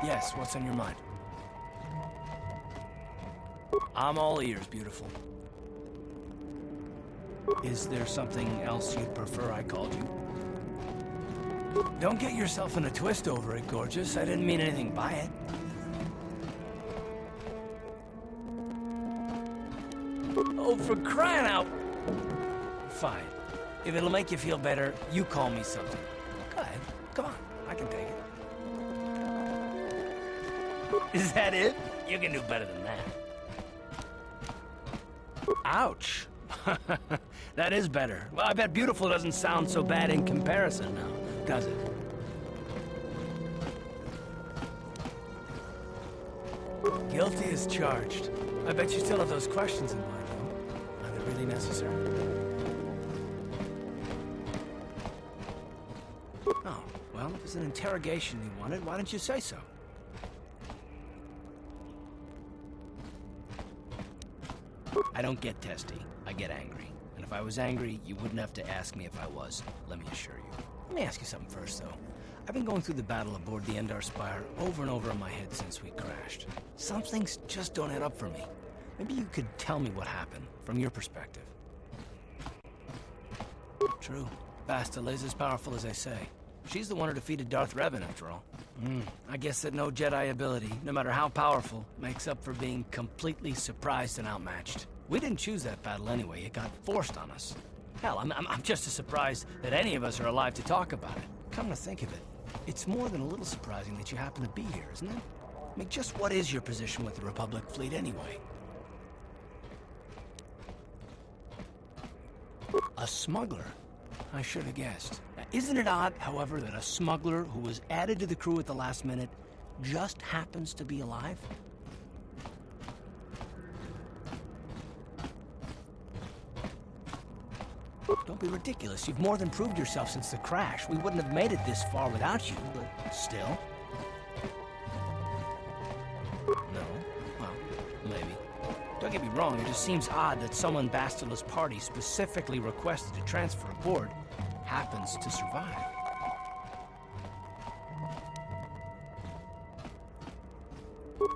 Yes, what's on your mind? I'm all ears, beautiful. Is there something else you'd prefer I called you? Don't get yourself in a twist over it, gorgeous. I didn't mean anything by it. Oh, for crying out... Fine. If it'll make you feel better, you call me something. Go ahead. Come on. I can take it. Is that it? You can do better than that. Ouch. That is better. Well, I bet beautiful doesn't sound so bad in comparison now, does it? Guilty as charged. I bet you still have those questions in mind, though. Are they really necessary? Oh, well, if it's an interrogation you wanted, why didn't you say so? I don't get testy. I get angry. And if I was angry, you wouldn't have to ask me if I was, let me assure you. Let me ask you something first, though. I've been going through the battle aboard the Endar Spire over and over in my head since we crashed. Some things just don't add up for me. Maybe you could tell me what happened, from your perspective. True. Bastila is as powerful as they say. She's the one who defeated Darth Revan, after all. I guess that no Jedi ability, no matter how powerful, makes up for being completely surprised and outmatched. We didn't choose that battle anyway. It got forced on us. Hell, I'm just as surprised that any of us are alive to talk about it. Come to think of it, it's more than a little surprising that you happen to be here, isn't it? I mean, just what is your position with the Republic fleet anyway? A smuggler? I should have guessed. Now, isn't it odd, however, that a smuggler who was added to the crew at the last minute just happens to be alive? Don't be ridiculous. You've more than proved yourself since the crash. We wouldn't have made it this far without you, but still. No? Well, maybe. Don't get me wrong, it just seems odd that someone Bastila's party specifically requested to transfer aboard happens to survive.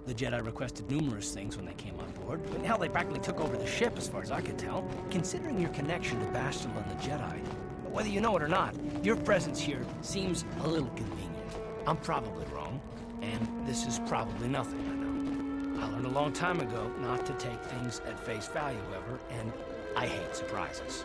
The Jedi requested numerous things when they came on board. And hell, they practically took over the ship, as far as I could tell. Considering your connection to Bastila and the Jedi, whether you know it or not, your presence here seems a little convenient. I'm probably wrong, and this is probably nothing, I know. I learned a long time ago not to take things at face value, ever, and I hate surprises.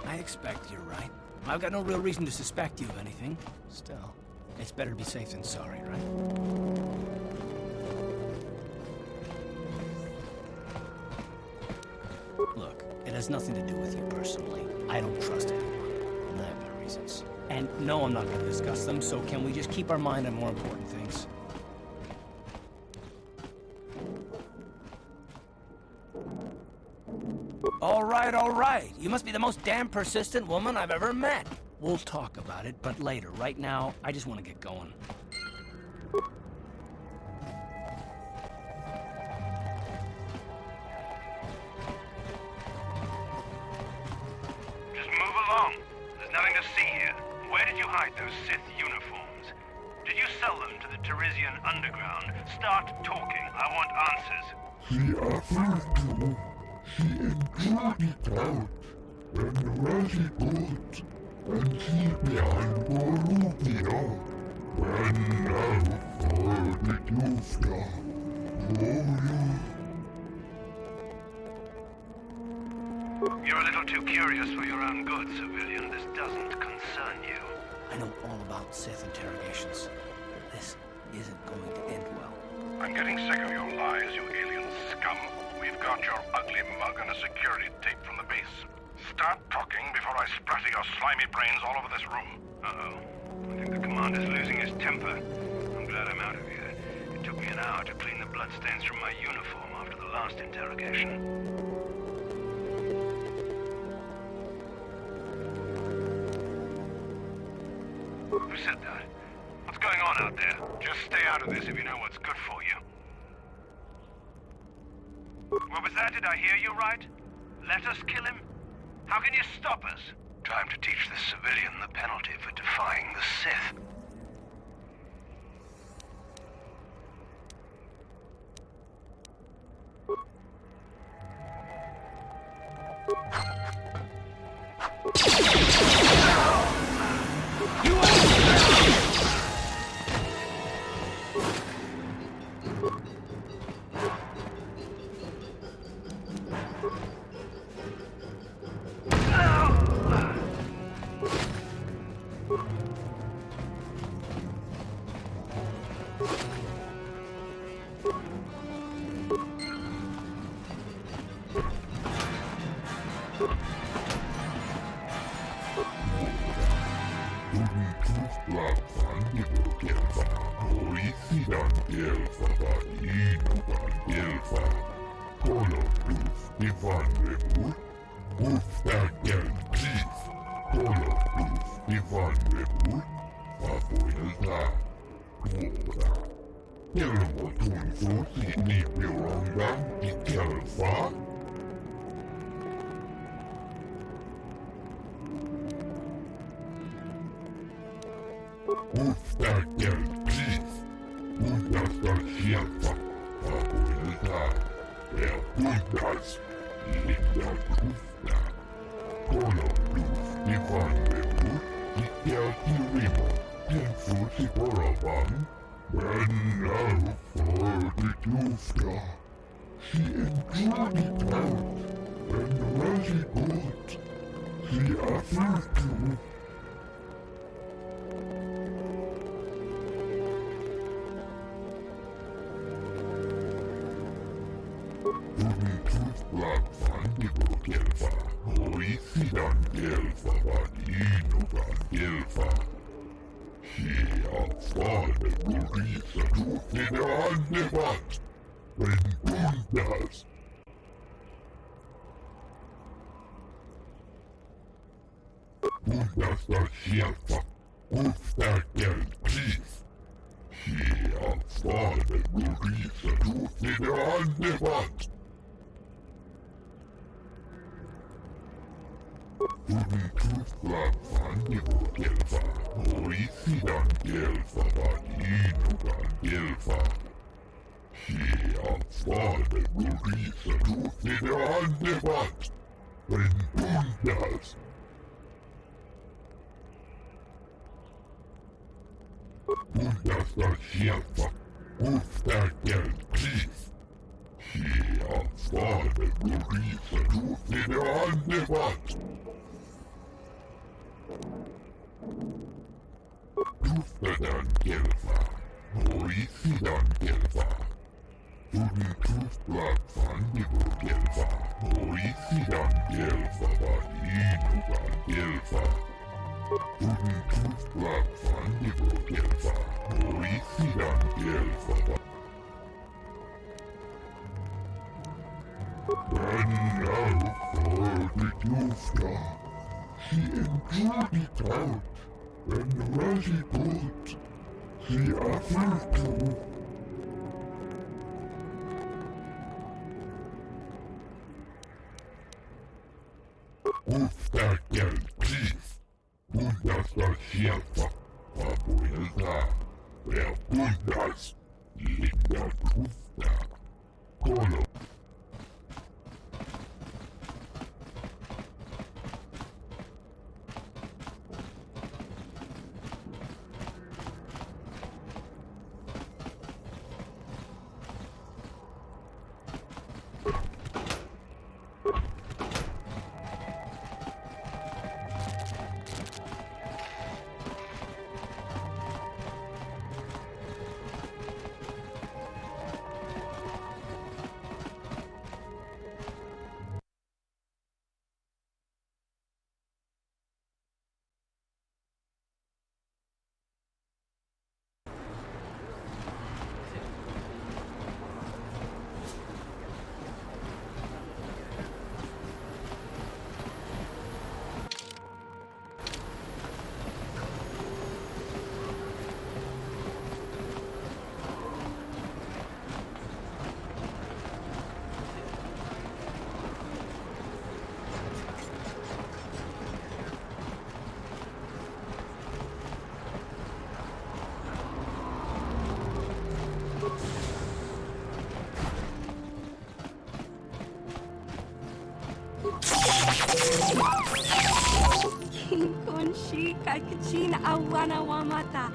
I expect you're right. I've got no real reason to suspect you of anything. Still, it's better to be safe than sorry, right? Look, it has nothing to do with you personally. I don't trust anyone, and I have my reasons. And no, I'm not going to discuss them, so can we just keep our mind on more important things? All right. You must be the most damn persistent woman I've ever met. We'll talk about it, but later. Right now, I just want to get going. Just move along. There's nothing to see here. Where did you hide those Sith uniforms? Did you sell them to the Teresian underground? Start talking. I want answers. She offered to. She enjoyed it out and ready good, and she behind Borugino when I heard it after. You're a little too curious for your own good, civilian. This doesn't concern you. I know all about Sith interrogations. This isn't going to end well. I'm getting sick of your lies, you alien scum. We've got your ugly mug and a security tape from the base. Start talking before I splatter your slimy brains all over this room. Uh-oh. I think the commander's losing his temper. I'm glad I'm out of here. It took me an hour to clean the bloodstains from my uniform after the last interrogation. Who said that? What's going on out there? Just stay out of this if you know what's good for you. What was that? Did I hear you right? Let us kill him? How can you stop us? Time to teach this civilian the penalty for defying the Sith. King Kunshi Kaikachin Awana Wamata.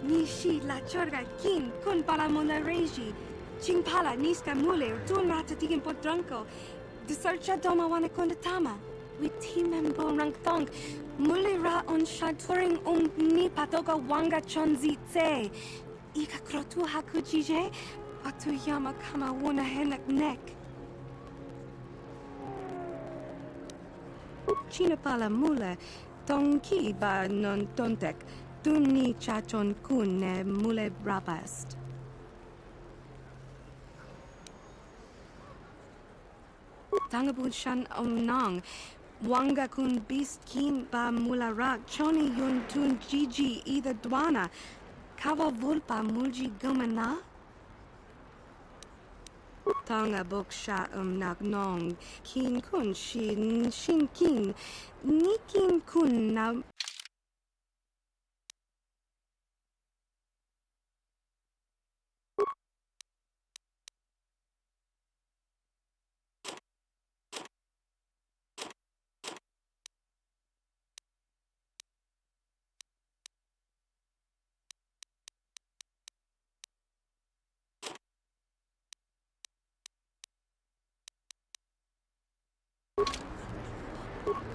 Nishi La Chorga Kin Kun Palamula Reji. Chingpala Niska Mule Tun Ratatigan Podranko. The Searcha Doma Wanakundatama. With Timembo Rangtong. Mulira on Shaturing Ni Patoga Wanga Chonzi Tse. Ika Krotu Hakujije. Atuyama Kama Wuna Henak Neck. Chinapala mule, tonki ba non tontek, tunni chachon kun ne mule rabast. Tangabud shan omnang, wanga kun beast kim ba mula rak, choni yun tun jiji either dwana, kava vulpa mulji gumana? Tanga bok sha nak nong, kin kun shin kin, ni kin kun na.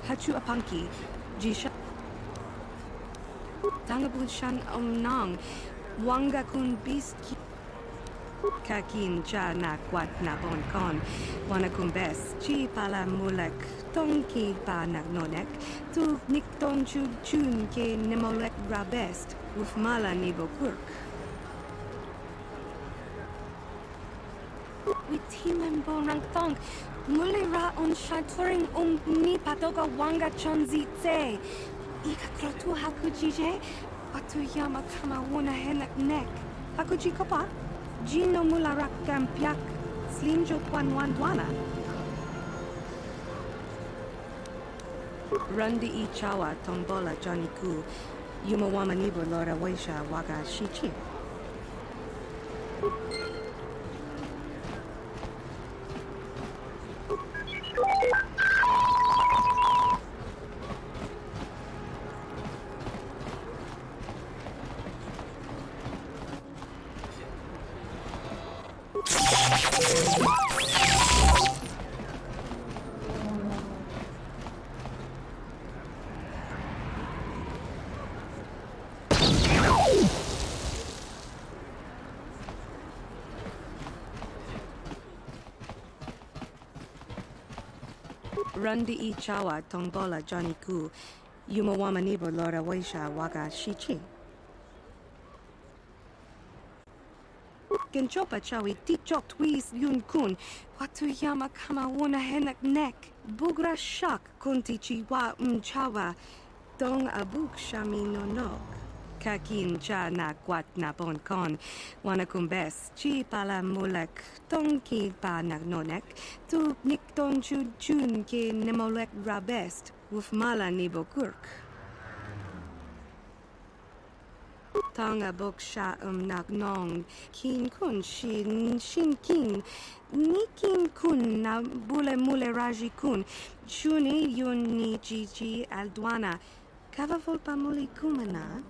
Hachu apanki, jisha. Tangabud shan omnang, wanga kun beast ki. Kakin cha na kwat na bon kon, wana kumbes, chi pala mulek, tonki pa nagnonek, tu nikton chun ke nemolek rabest, ufmala nibo kurk. With him and Bonang Tong, Mulira on Shaturing Ni Patoga Wanga Chonzi Tse. Ika Krotu Hakujije, Atuyama Kama Wuna Henak Neck. Hakuji Kopa, Jino Mularak Gampiak, Slimjo Kwan Wandwana. Rundi I Chawa Tombola Johnny Ku, Yumawama Nibo Lora Waisha Waga Shichi. Rundi I Chawa Tombola Johnny Ku, Yumawama Nibo Lora Waisha Waga Shichi. Genchopa Chawi Tichok Twis Yun Kun, Watuyama Kama Wuna Henak Neck, Bugra Shak Kunti Chiwa Chawa, Dong Abuk Shami no Nok. Kakin cha na kwat na bon kon, wanakumbes, chi pala mulek, tonki pa nagnonek, tu nikton chun ke nemolek rabest, ufmala nibo kurk. Tanga bok sha nagnong, kin kun shin kin, ni kin kun na bule mule raji kun, chuni yun ni jiji aldwana, kava volpa muli kumana.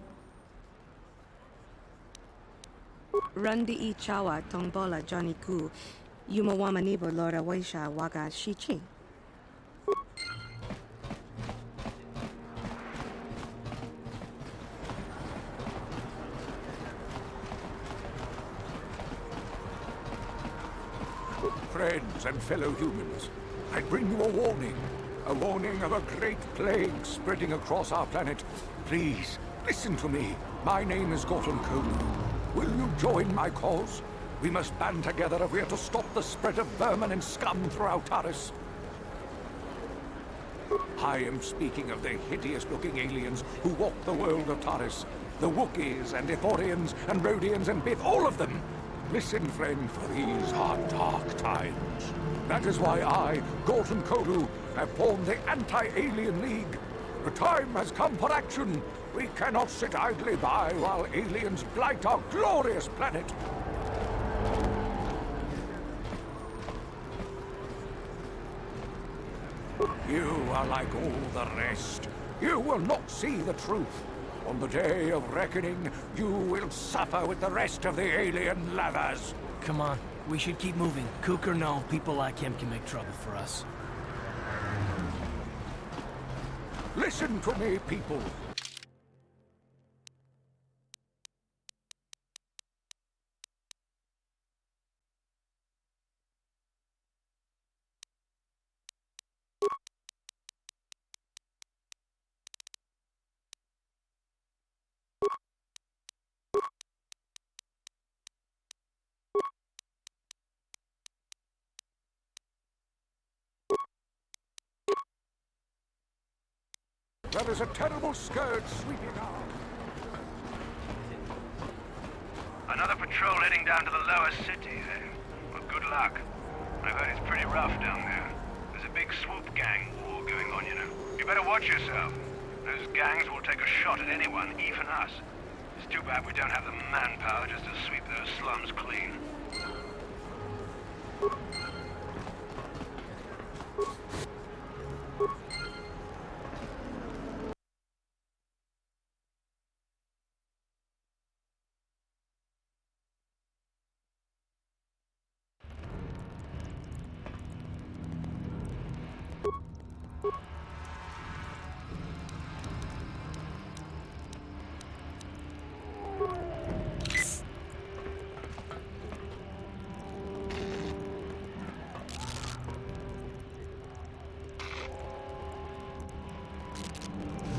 Rundi I Chawa Tombola Johnny Ku, Yumawama Nibo Lora Waisha Waga Shichi. Friends and fellow humans, I bring you a warning of a great plague spreading across our planet. Please, listen to me. My name is Gorton Cole. Will you join my cause? We must band together if we are to stop the spread of vermin and scum throughout Taris. I am speaking of the hideous-looking aliens who walk the world of Taris. The Wookiees and Ithorians and Rhodians and Bith, all of them. Listen, friend, for these are dark times. That is why I, Gorton Kolu, have formed the Anti-Alien League. The time has come for action. We cannot sit idly by while aliens blight our glorious planet. You are like all the rest. You will not see the truth. On the day of reckoning, you will suffer with the rest of the alien lovers. Come on, we should keep moving. Kook or no, people like him can make trouble for us. Listen to me, people. There is a terrible scourge sweeping out. Another patrol heading down to the lower city, eh? Well, good luck. I've heard it's pretty rough down there. There's a big swoop gang war going on, you know. You better watch yourself. Those gangs will take a shot at anyone, even us. It's too bad we don't have the manpower just to sweep those slums clean.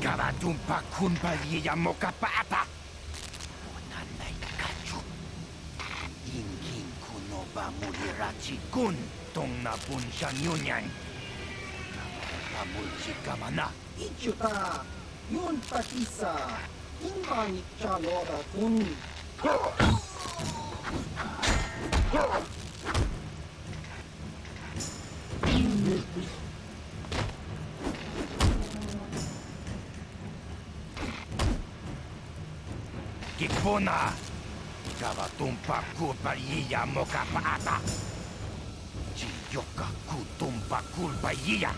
Kawatumpa kunpa liya mokapata. Onanay kachu. Inkin kuno ba mulirachi kun tong napun siya nyunyan. Kamulchi kamana. Ichuta, yun pakisa, inmanit chalora kun. Kipona. Kawatumpa kunpa liya mokapata. Chiyoka kutumpa kulpa liya.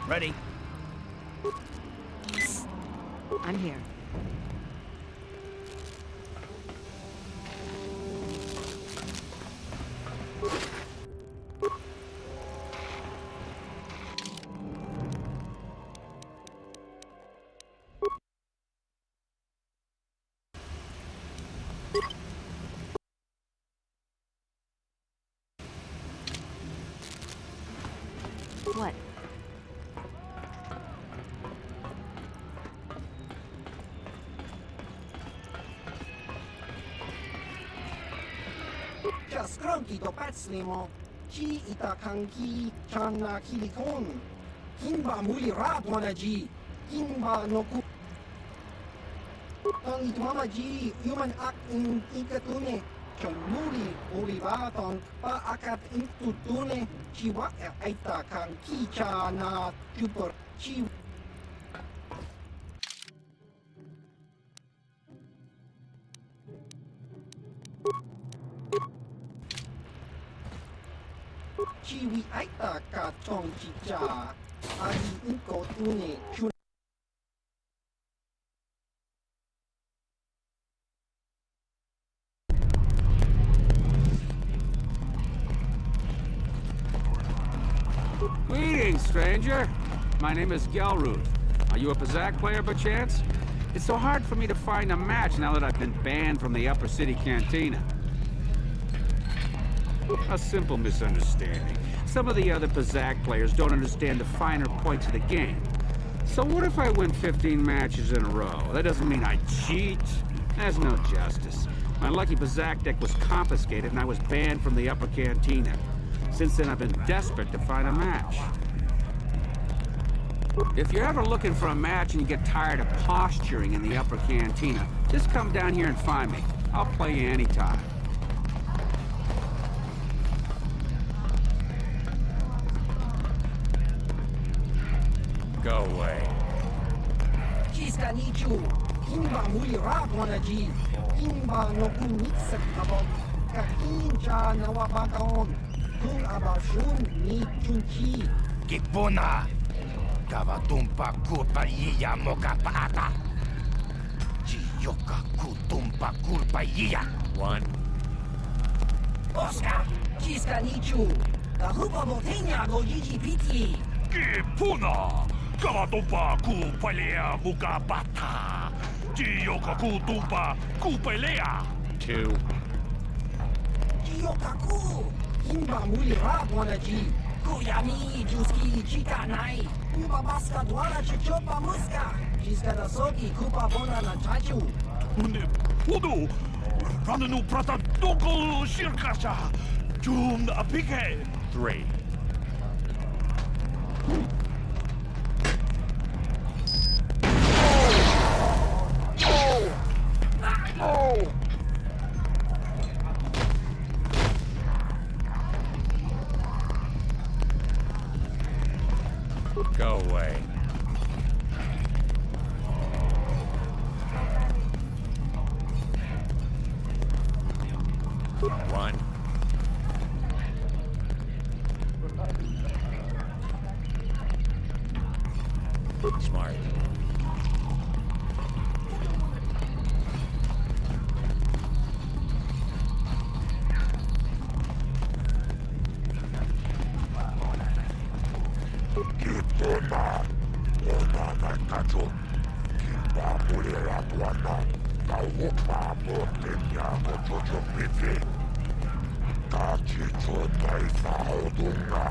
Ready? I'm here. What? Skranki to patslimo, chi itakanki chana kilikon. Kimba muli ratwana ji, kimba no ku. Tang itmama ji, human ak in ikatune. Chamuli ulivatong pa akat intutune, chiwa itakanki chana super chi. Chiwi aita ka tong chicha, agi inko tune chun. Greetings, stranger. My name is Gelroot. Are you a Pazak player by chance? It's so hard for me to find a match now that I've been banned from the Upper City Cantina. A simple misunderstanding. Some of the other Pazak players don't understand the finer points of the game. So what if I win 15 matches in a row? That doesn't mean I cheat. That's no justice. My lucky Pazak deck was confiscated and I was banned from the Upper Cantina. Since then, I've been desperate to find a match. If you're ever looking for a match and you get tired of posturing in the Upper Cantina, just come down here and find me. I'll play you anytime. Go away. Kiska nichu, kimba muli rapwanaji, kimba no kumitsek abon, kakincha nawabakaon, kung abashun ni chunchi. Gipuna! Kavatumpa kulpa iya moka paata! Chiyoka kutumpa kulpa iya! One. Oscar, kiska nichu, kahupa botenya go yiji piti. Gipuna! Kavatumpa kupalea muka bata! Chiyoka kutumpa kupalea! Two. Kiyokaku, kimba muli rapwanaji, kuyami juski chika nai, uba baska dwara chichopa muska, kiska da soki kupa bona na chachu. 근데 모두 라누 프라타 도고 시르카샤 좀 아피게 3 Go away. One. Smart. Gipuna, ona nakacho, kimba muli rapwana, kaupa botenya mochocho piti. Kachicho naifa odunga,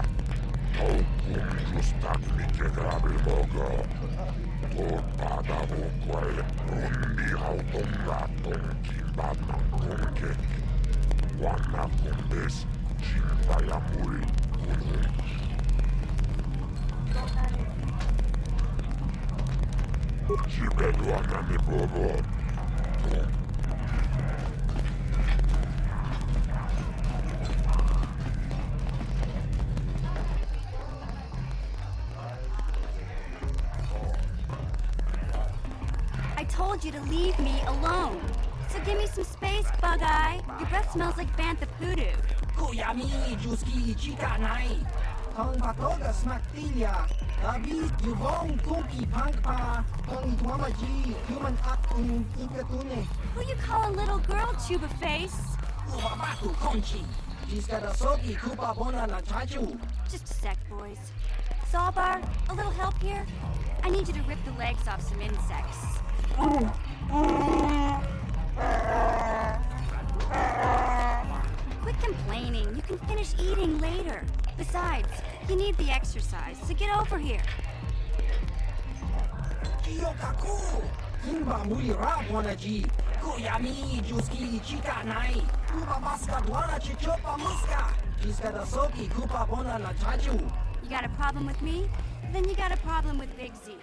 taukum justan mikegrabi mogo. Totada vukwai, rundi haudunga tonkimba nankunke. Wana kumbis, chimba ya muri, kunun. Chibelwana mi bobo. I told you to leave me alone. So give me some space, Bug-Eye. Your breath smells like bantha voodoo. Kuyami juski chika nai, kong batoga smaktilya. David, Yvonne, Cookie, Pankpa, Tony Twamaji, Human Acting, Inkatune, Who you call a little girl, Chuba Face? Uwabatu Conchi, Jiskadasoki, Kupa Bona na Chachu. Just a sec, boys. Sawbar, a little help here? I need you to rip the legs off some insects. Quit complaining. You can finish eating later. Besides, you need the exercise, so get over here. Kiyokaku, Kimba Muli Rapwanaji, Kuyami, Juski, Chika Nai, Kupa Baska Dwana Chichopa Muska, Jiskadasoki, Kupa Bona na Chachu. You got a problem with me? Then you got a problem with Big Z.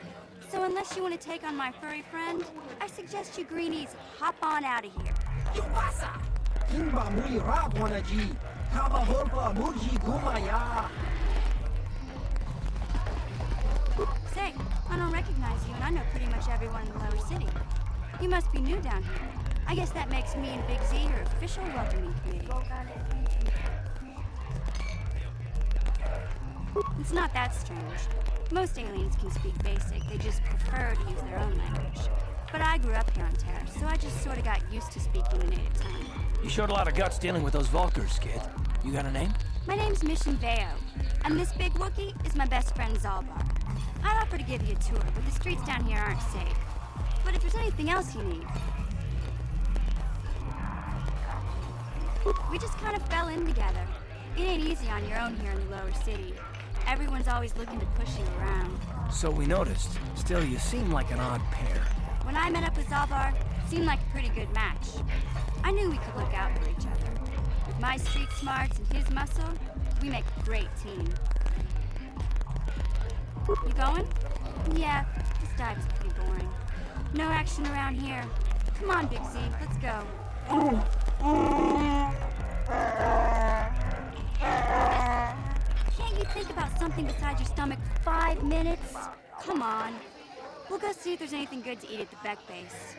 So unless you want to take on my furry friend, I suggest you greenies hop on out of here. Yupasa, Kimba Muli Rapwanaji, Kaba Horpa Muji Gumaya. Say, I don't recognize you, and I know pretty much everyone in the lower city. You must be new down here. I guess that makes me and Big Z your official welcoming committee. It's not that strange. Most aliens can speak basic, they just prefer to use their own language. But I grew up here on Terra, so I just sort of got used to speaking the native tongue. You showed a lot of guts dealing with those Vulkars, kid. You got a name? My name's Mission Veo, and this big Wookiee is my best friend Zalbar. I'd offer to give you a tour, but the streets down here aren't safe. But if there's anything else you need... We just kind of fell in together. It ain't easy on your own here in the lower city. Everyone's always looking to push you around. So we noticed. Still, you seem like an odd pair. When I met up with Zalbar, it seemed like a pretty good match. I knew we could look out for each other. With my street smarts and his muscle, we make a great team. You going? Yeah, this dive's pretty boring. No action around here. Come on, Big Z, let's go. Can't you think about something besides your stomach for 5 minutes? Come on. We'll go see if there's anything good to eat at the Beck base.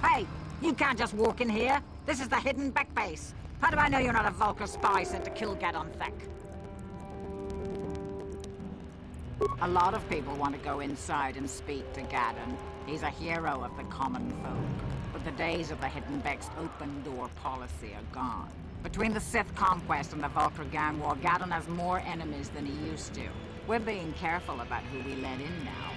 Hey, you can't just walk in here. This is the hidden Beck base. How do I know you're not a Vulcar spy sent to kill Gadon Thek? A lot of people want to go inside and speak to Gadon. He's a hero of the common folk. But the days of the hidden Beck's open-door policy are gone. Between the Sith conquest and the Vulcar gang war, Gadon has more enemies than he used to. We're being careful about who we let in now.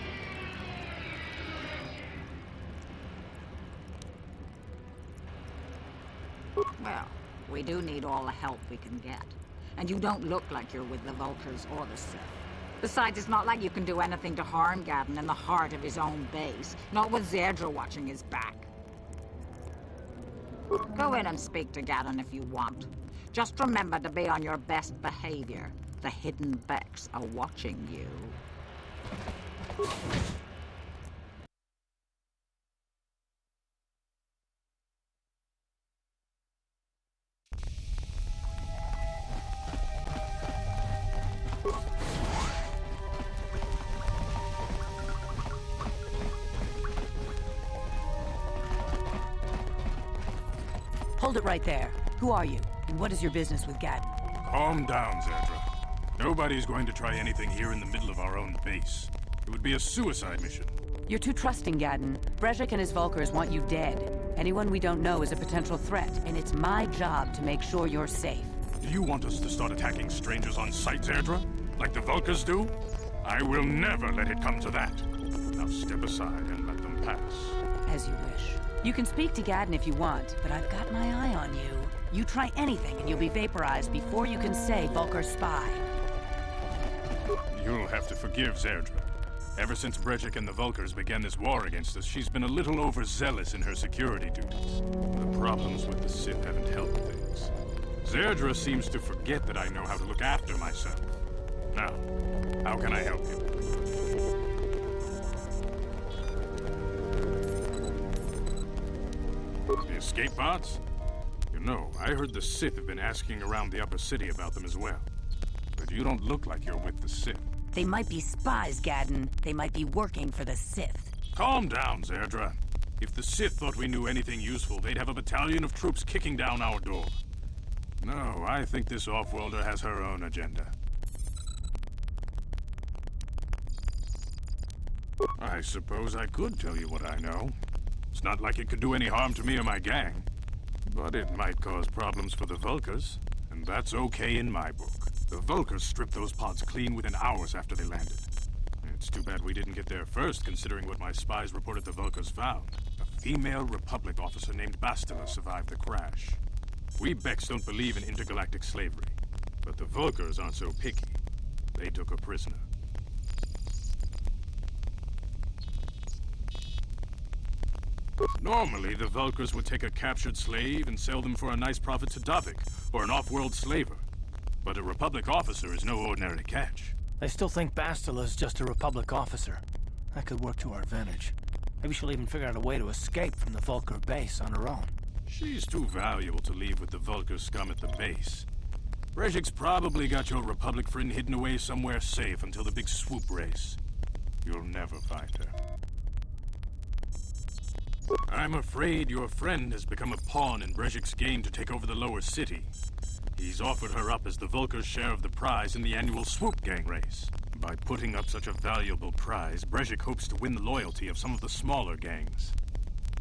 Well, we do need all the help we can get. And you don't look like you're with the Vulcars or the Sith. Besides, it's not like you can do anything to harm Gadon in the heart of his own base. Not with Zerdra watching his back. Go in and speak to Gadon if you want. Just remember to be on your best behavior. The hidden Becks are watching you. Hold it right there. Who are you? And what is your business with Gadon? Calm down, Zerdra. Nobody's going to try anything here in the middle of our own base. It would be a suicide mission. You're too trusting, Gadon. Brejik and his Vulcars want you dead. Anyone we don't know is a potential threat, and it's my job to make sure you're safe. Do you want us to start attacking strangers on sight, Zerdra? Like the Vulcars do? I will never let it come to that. Now step aside and let them pass. As you wish. You can speak to Gadon if you want, but I've got my eye on you. You try anything and you'll be vaporized before you can say Vulcar spy. You'll have to forgive Zerdra. Ever since Brejik and the Vulcars began this war against us, she's been a little overzealous in her security duties. The problems with the Sith haven't helped things. Zerdra seems to forget that I know how to look after myself. Now, how can I help you? The escape pods? You know, I heard the Sith have been asking around the upper city about them as well. But you don't look like you're with the Sith. They might be spies, Gadon. They might be working for the Sith. Calm down, Zerdra. If the Sith thought we knew anything useful, they'd have a battalion of troops kicking down our door. No, I think this off-worlder has her own agenda. I suppose I could tell you what I know. It's not like it could do any harm to me or my gang. But it might cause problems for the Vulcars, and that's okay in my book. The Vulcars stripped those pods clean within hours after they landed. It's too bad we didn't get there first, considering what my spies reported the Vulcars found. A female Republic officer named Bastila survived the crash. We Becks don't believe in intergalactic slavery, but the Vulcars aren't so picky. They took her prisoner. Normally, the Vulcars would take a captured slave and sell them for a nice profit to Davik, or an off-world slaver. But a Republic officer is no ordinary catch. I still think Bastila's just a Republic officer. That could work to our advantage. Maybe she'll even figure out a way to escape from the Vulcar base on her own. She's too valuable to leave with the Vulcar scum at the base. Brejik's probably got your Republic friend hidden away somewhere safe until the big swoop race. You'll never find her. I'm afraid your friend has become a pawn in Brejik's game to take over the lower city. He's offered her up as the Vulkar's share of the prize in the annual swoop gang race. By putting up such a valuable prize, Brejik hopes to win the loyalty of some of the smaller gangs.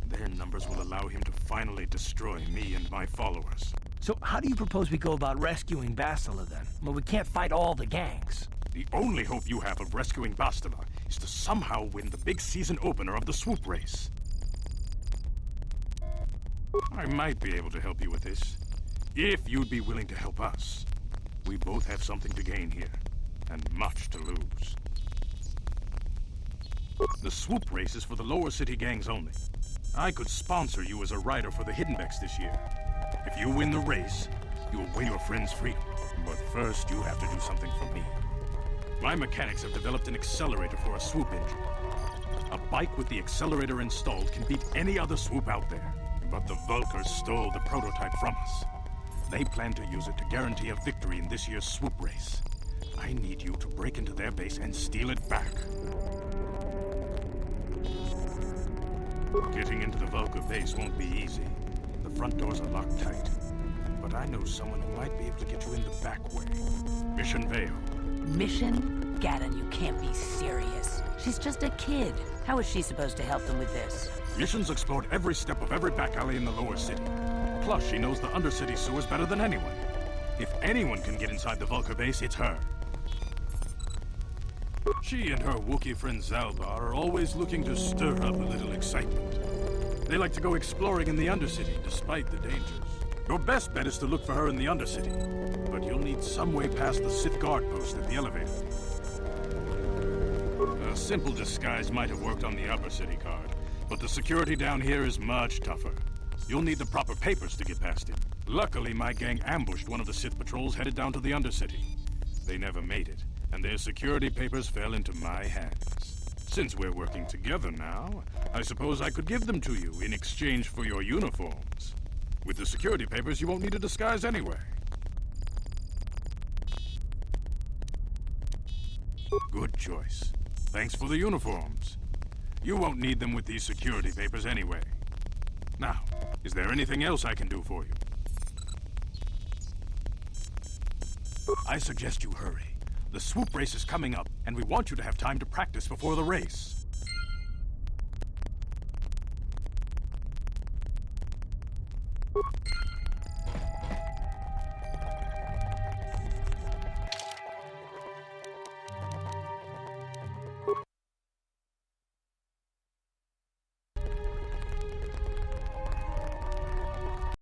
Their numbers will allow him to finally destroy me and my followers. So how do you propose we go about rescuing Bastila then? Well, we can't fight all the gangs. The only hope you have of rescuing Bastila is to somehow win the big season opener of the swoop race. I might be able to help you with this, if you'd be willing to help us. We both have something to gain here, and much to lose. The swoop race is for the lower city gangs only. I could sponsor you as a rider for the Hiddenbecks this year. If you win the race, you'll win your friend's freedom. But first, you have to do something for me. My mechanics have developed an accelerator for a swoop engine. A bike with the accelerator installed can beat any other swoop out there. But the Vulkars stole the prototype from us. They plan to use it to guarantee a victory in this year's swoop race. I need you to break into their base and steal it back. Getting into the Vulkar base won't be easy. The front doors are locked tight. But I know someone who might be able to get you in the back way. Mission Vale. Mission? Gaddon, you can't be serious. She's just a kid. How is she supposed to help them with this? Mission's explored every step of every back alley in the lower city. Plus, she knows the undercity sewers better than anyone. If anyone can get inside the Vulkar base, it's her. She and her Wookiee friend Zalbar are always looking to stir up a little excitement. They like to go exploring in the undercity, despite the dangers. Your best bet is to look for her in the undercity, but you'll need some way past the Sith guard post at the elevator. A simple disguise might have worked on the upper city card, but the security down here is much tougher. You'll need the proper papers to get past it. Luckily, my gang ambushed one of the Sith patrols headed down to the undercity. They never made it, and their security papers fell into my hands. Since we're working together now, I suppose I could give them to you in exchange for your uniforms. With the security papers, you won't need a disguise anyway. Good choice. Thanks for the uniforms. You won't need them with these security papers anyway. Now, is there anything else I can do for you? I suggest you hurry. The swoop race is coming up, and we want you to have time to practice before the race.